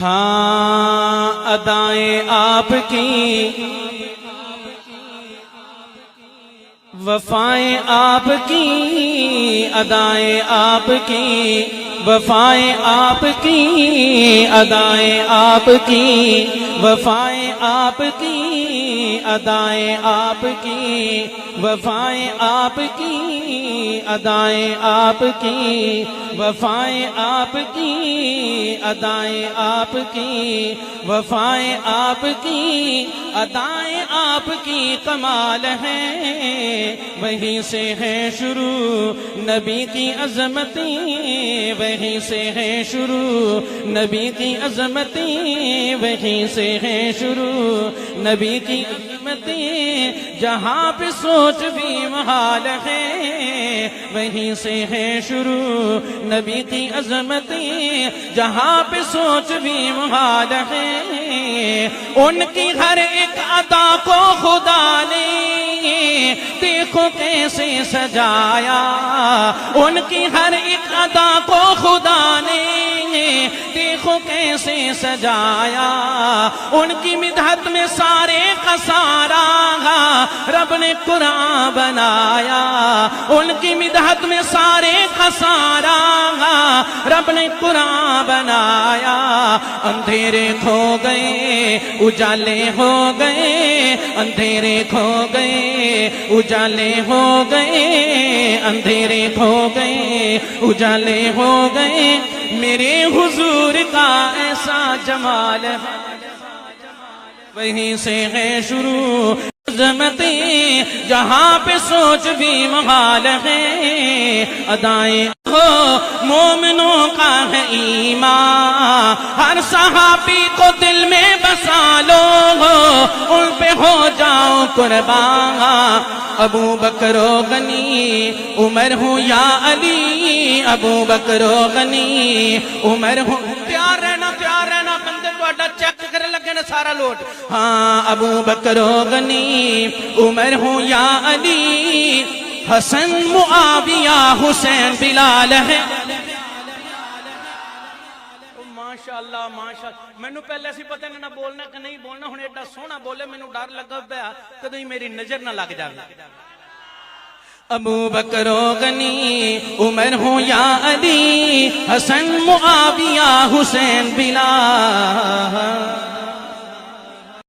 ہاں ادائیں آپ کی، وفائیں آپ کی، ادائیں آپ کی، وفائیں آپ کی، ادائیں آپ کی، وفائیں آپ کی، ادائیں آپ کی، وفائیں آپ کی، ادائیں آپ کی، وفائیں آپ کی، ادائیں آپ کی، وفائیں آپ کی، ادائیں آپ کی کمال ہے، وہیں سے ہے شروع نبی کی عظمتیں، وہیں سے ہے شروع نبی کی عظمتیں، وہیں سے ہے شروع نبی کی عظمتیں، جہاں پہ سوچ بھی محال ہے، وہیں سے ہے شروع نبی کی عظمتیں، جہاں پہ سوچ بھی محال ہے، ان کی ہر ایک عطا کو خدا نے دیکھو کیسے سجایا، ان کی ہر ایک عطا کو خدا نے دیکھو کیسے سجایا، ان کی مدحت میں سارے خسارہ رب نے قرآن بنایا، ان کی مدحت میں سارے خسارہ رب نے قرآن بنایا، اندھیرے کھو گئے اجالے ہو گئے، اندھیرے کھو گئے اجالے ہو گئے، اندھیرے کھو گئے اجالے ہو گئے، میرے حضور کا ایسا جمال ہے، وہیں سے ہے شروع عظمتیں، جہاں پہ سوچ بھی محال ہے، ادائیں ہو مومنوں کا ہے ایمان، ہر صحابی کو دل میں بسا لو، ان پہ ہو جاؤ قربان، ابو بکر و غنی عمر ہوں یا علی، ابو بکر و غنی عمر ہوں، پیار رہنا بندے کو چیک کرنے لگے نا سارا لوٹ، ہاں ابو بکر و غنی عمر ہوں یا علی، حسن معاویہ حسین بلال ہے، ماشاءاللہ ماشاءاللہ، مینوں پہلے سی پتہ نہ بولنا کہ نہیں بولنا، ہن ایڈا سونا بولے مینوں ڈر لگا پیا کدی میری نظر نہ لگ جائے، ابو بکر و غنی عمر ہوں یا علی، حسن معاویہ حسین بلال